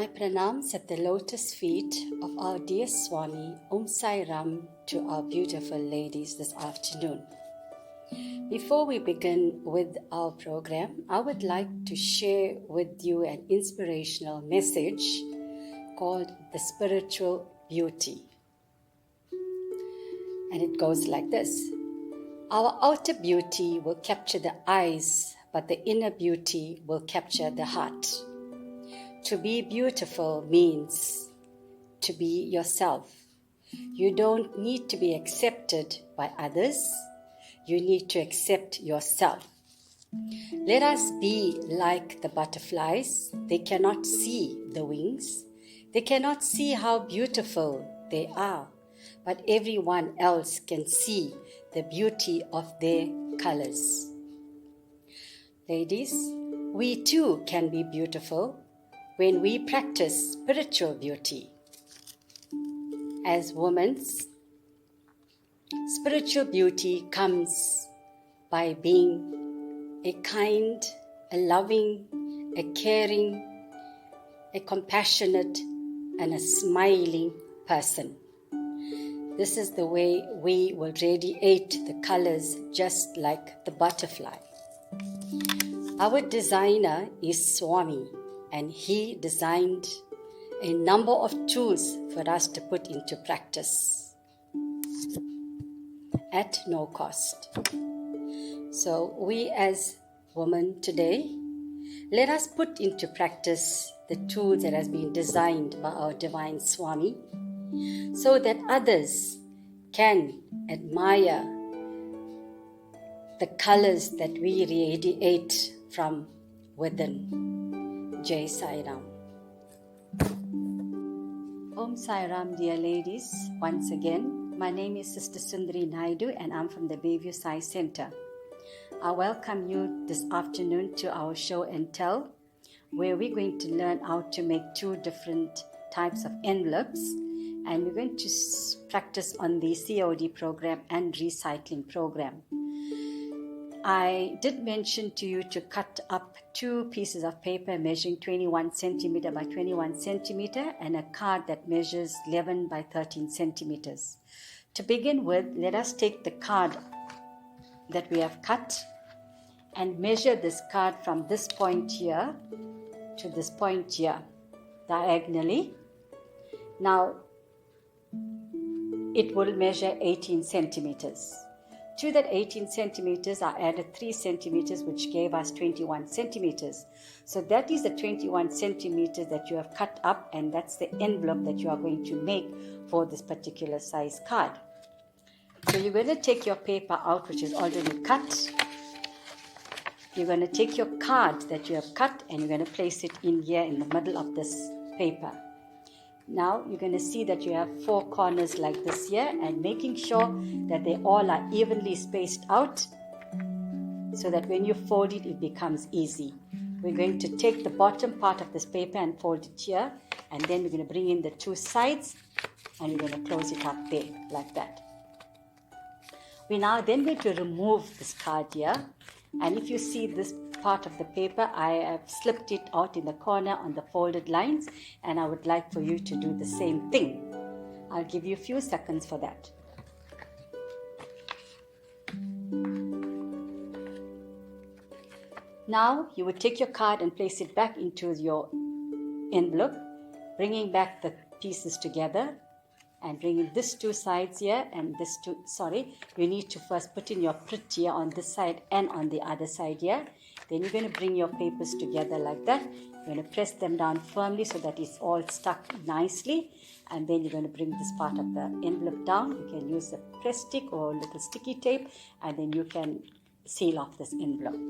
My pranams at the lotus feet of our dear Swami, Sai Ram, to our beautiful ladies this afternoon. Before we begin with our program, I would like to share with you an inspirational message called The Spiritual Beauty. And it goes like this. Our outer beauty will capture the eyes, but the inner beauty will capture the heart. To be beautiful means to be yourself. You don't need to be accepted by others. You need to accept yourself. Let us be like the butterflies. They cannot see the wings. They cannot see how beautiful they are. But everyone else can see the beauty of their colors. Ladies, we too can be beautiful when we practice spiritual beauty. As women, spiritual beauty comes by being a kind, a loving, a caring, a compassionate, and a smiling person. This is the way we will radiate the colors just like the butterfly. Our designer is Swami, and he designed a number of tools for us to put into practice at no cost. So we as women today, let us put into practice the tools that has been designed by our divine Swami so that others can admire the colors that we radiate from within. Jai Sai Ram. Sai Ram, dear ladies. Once again, my name is Sister Sundari Naidu and I'm from the Bayview Sai Center. I welcome you this afternoon to our show and tell, where we're going to learn how to make two different types of envelopes, and we're going to practice on the COD program and recycling program. I did mention to you to cut up two pieces of paper measuring 21 centimeter by 21 centimeter and a card that measures 11 by 13 centimeters. To begin with, let us take the card that we have cut and measure this card from this point here to this point here, diagonally. Now, it will measure 18 centimeters. To that 18 centimeters, I added 3 centimeters, which gave us 21 centimeters. So that is the 21 centimeters that you have cut up, and that's the envelope that you are going to make for this particular size card. So you're going to take your paper out, which is already cut. You're going to take your card that you have cut, and you're going to place it in here in the middle of this paper. Now you're going to see that you have 4 corners like this here, and making sure that they all are evenly spaced out so that when you fold it, it becomes easy. We're going to take the bottom part of this paper and fold it here, and then we're going to bring in the 2 sides and we're going to close it up there like that. We're now then going to remove this card here, and if you see this part of the paper, I have slipped it out in the corner on the folded lines, and I would like for you to do the same thing. I'll give you a few seconds for that. Now you would take your card and place it back into your envelope, bringing back the pieces together and bringing this 2 sides here and this 2, you need to first put in your print here on this side and on the other side here. Then you're going to bring your papers together like that. You're going to press them down firmly so that it's all stuck nicely. And then you're going to bring this part of the envelope down. You can use a press stick or a little sticky tape, and then you can seal off this envelope.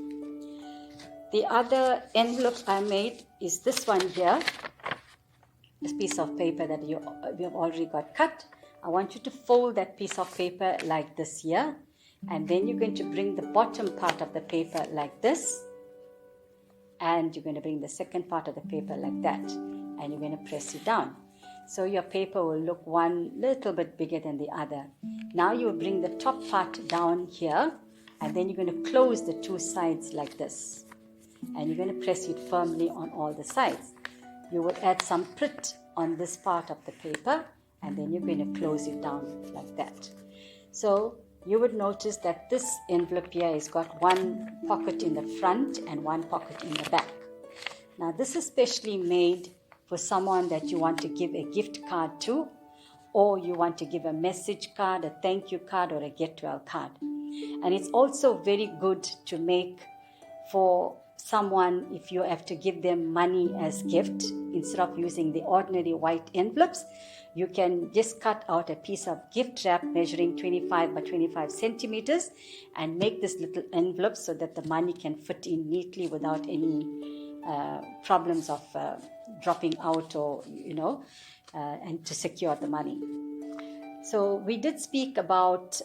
The other envelope I made is this one here. This piece of paper that you have already got cut. I want you to fold that piece of paper like this here. And then you're going to bring the bottom part of the paper like this. And you're going to bring the second part of the paper like that. And you're going to press it down. So your paper will look one little bit bigger than the other. Now you will bring the top part down here. And then you're going to close the 2 sides like this. And you're going to press it firmly on all the sides. you will add some Prit on this part of the paper, and then you're going to close it down like that. So you would notice that this envelope here has got one pocket in the front and one pocket in the back. Now this is specially made for someone that you want to give a gift card to, or you want to give a message card, a thank you card, or a get well card. And it's also very good to make for someone if you have to give them money as gift. Instead of using the ordinary white envelopes, you can just cut out a piece of gift wrap measuring 25 by 25 centimeters and make this little envelope so that the money can fit in neatly without any problems of dropping out, or and to secure the money. So we did speak about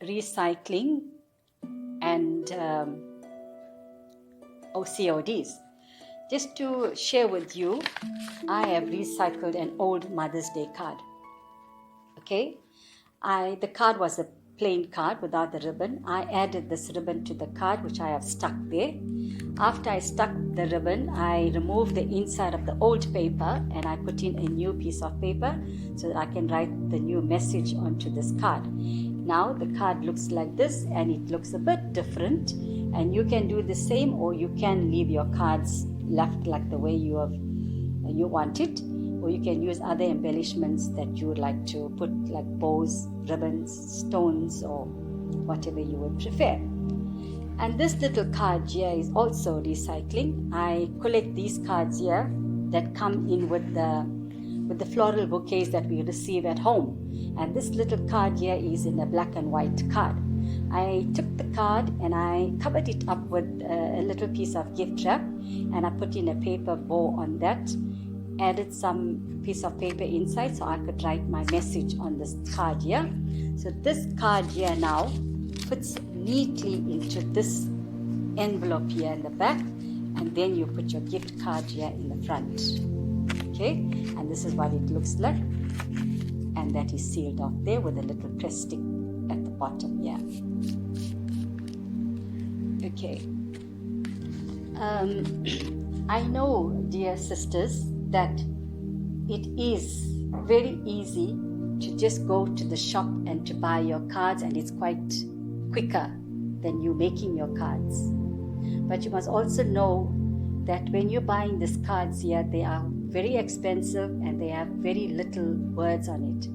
recycling and CODs. Just to share with you, I have recycled an old Mother's Day card. Okay, the card was a plain card without the ribbon. I added this ribbon to the card, which I have stuck there. After I stuck the ribbon, I removed the inside of the old paper and I put in a new piece of paper so that I can write the new message onto this card. Now the card looks like this, and it looks a bit different, and you can do the same, or you can leave your cards left like the way you want it, or you can use other embellishments that you would like to put, like bows, ribbons, stones, or whatever you would prefer. And this little card here is also recycling. I collect these cards here that come in with the floral bouquets that we receive at home. And this little card here is in a black and white card. I took the card and I covered it up with a little piece of gift wrap, and I put in a paper bow on that, added some piece of paper inside so I could write my message on this card here. So this card here now fits neatly into this envelope here in the back, and then you put your gift card here in the front. Okay, and this is what it looks like, and that is sealed off there with a little press stick at the bottom here. Okay, I know, dear sisters, that it is very easy to just go to the shop and to buy your cards, and it's quite quicker than you making your cards. But you must also know that when you're buying these cards here, they are very expensive and they have very little words on it.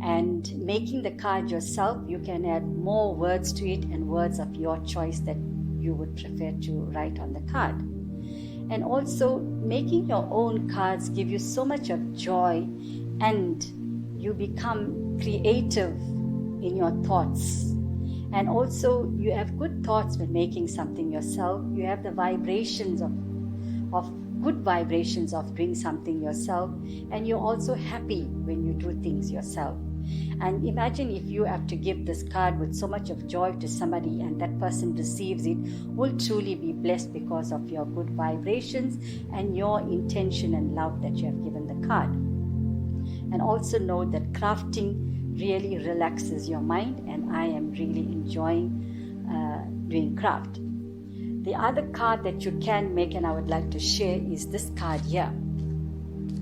And making the card yourself, you can add more words to it, and words of your choice that you would prefer to write on the card. And also, making your own cards give you so much of joy, and you become creative in your thoughts. And also, you have good thoughts when making something yourself. You have the vibrations of good vibrations of doing something yourself, and you're also happy when you do things yourself. And imagine if you have to give this card with so much of joy to somebody, and that person receives it, will truly be blessed because of your good vibrations and your intention and love that you have given the card. And also know that crafting really relaxes your mind, and I am really enjoying doing craft. The other card that you can make, and I would like to share, is this card here.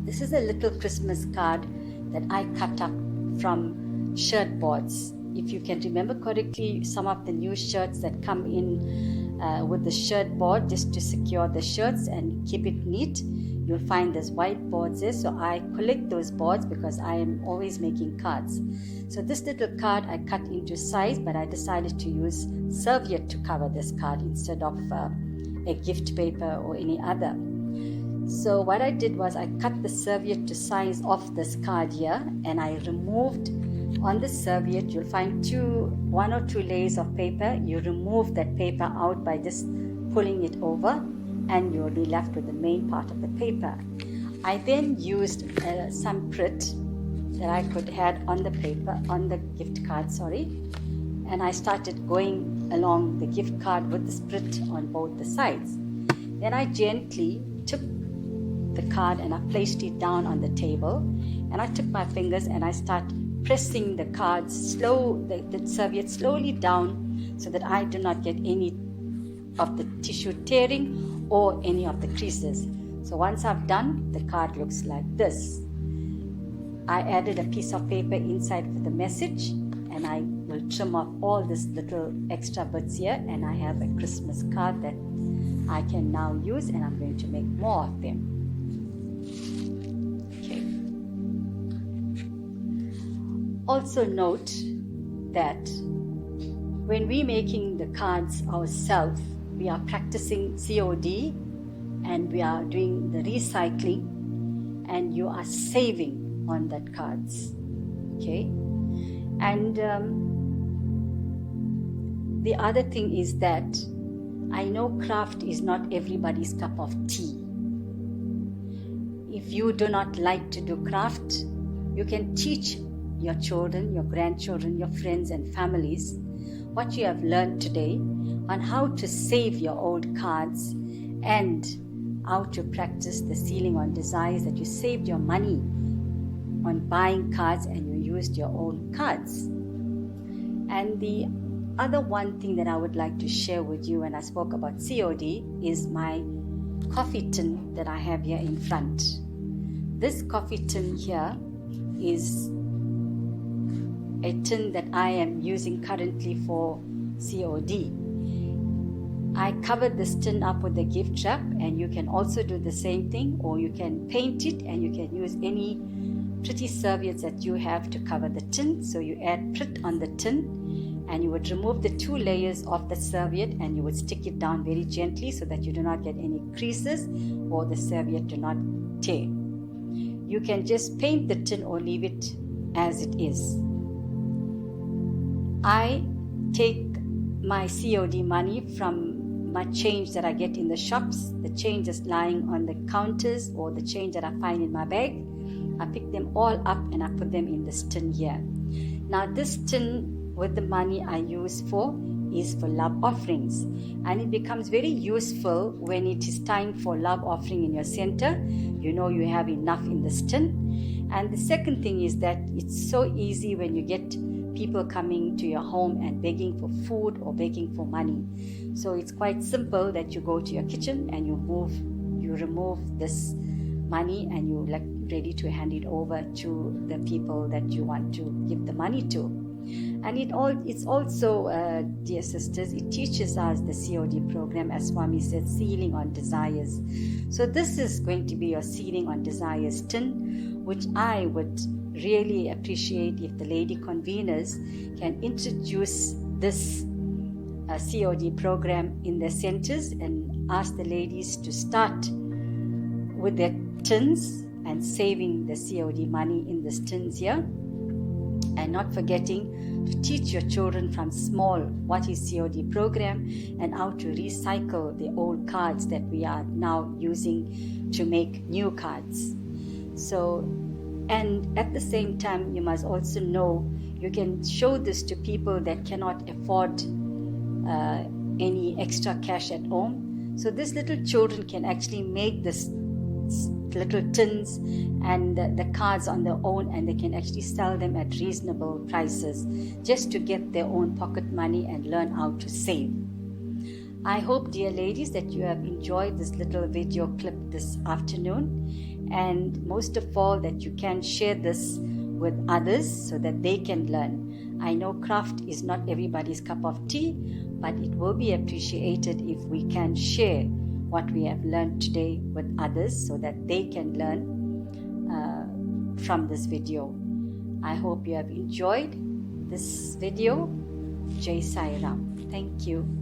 This is a little Christmas card that I cut up from shirt boards. If you can remember correctly, some of the new shirts that come in with the shirt board, just to secure the shirts and keep it neat, you'll find there's white boards there. So I collect those boards because I am always making cards. So this little card I cut into size, but I decided to use serviette to cover this card instead of a gift paper or any other. So what I did was I cut the serviette to size off this card here, and I removed on the serviette, you'll find one or two layers of paper. You remove that paper out by just pulling it over, and you'll be left with the main part of the paper. I then used some Prit that I could had on the paper, on the gift card, and I started going along the gift card with the Prit on both the sides. Then I gently took the card and I placed it down on the table, and I took my fingers and I started pressing the cards the serviette slowly down so that I do not get any of the tissue tearing or any of the creases. So once I've done, the card looks like this. I added a piece of paper inside for the message, and I will trim off all this little extra bits here, and I have a Christmas card that I can now use, and I'm going to make more of them. Okay. Also note that when we're making the cards ourselves, we are practicing COD and we are doing the recycling, and you are saving on that cards. Okay. And the other thing is that I know craft is not everybody's cup of tea. If you do not like to do craft, you can teach your children, your grandchildren, your friends and families what you have learned today on how to save your old cards and how to practice the sealing on desires, that you saved your money on buying cards and you used your old cards. And the other one thing that I would like to share with you when I spoke about COD is my coffee tin that I have here in front. This coffee tin here is a tin that I am using currently for COD. I covered this tin up with a gift wrap, and you can also do the same thing, or you can paint it and you can use any pretty serviettes that you have to cover the tin. So you add Prit on the tin, and you would remove the 2 layers of the serviette and you would stick it down very gently so that you do not get any creases or the serviette do not tear. You can just paint the tin or leave it as it is. I take my COD money from my change that I get in the shops, the change that's lying on the counters or the change that I find in my bag. I pick them all up and I put them in this tin here. Now this tin with the money I use for is for love offerings, and it becomes very useful when it is time for love offering in your center. You know you have enough in this tin. And the second thing is that it's so easy when you get people coming to your home and begging for food or begging for money. So it's quite simple that you go to your kitchen and you remove this money and you like ready to hand it over to the people that you want to give the money to. And it's also, dear sisters, it teaches us the COD program, as Swami said, sealing on desires. So this is going to be your sealing on desires tin, which I would really appreciate if the lady conveners can introduce this COD program in their centers and ask the ladies to start with their tins and saving the COD money in the tins here, and not forgetting to teach your children from small what is COD program and how to recycle the old cards that we are now using to make new cards. So, and at the same time, you must also know you can show this to people that cannot afford any extra cash at home. So these little children can actually make this little tins and the cards on their own, and they can actually sell them at reasonable prices just to get their own pocket money and learn how to save. I hope, dear ladies, that you have enjoyed this little video clip this afternoon, and most of all that you can share this with others so that they can learn. I know craft is not everybody's cup of tea, but it will be appreciated if we can share what we have learned today with others so that they can learn from this video. I hope you have enjoyed this video. Jai Sai Ram. Thank you.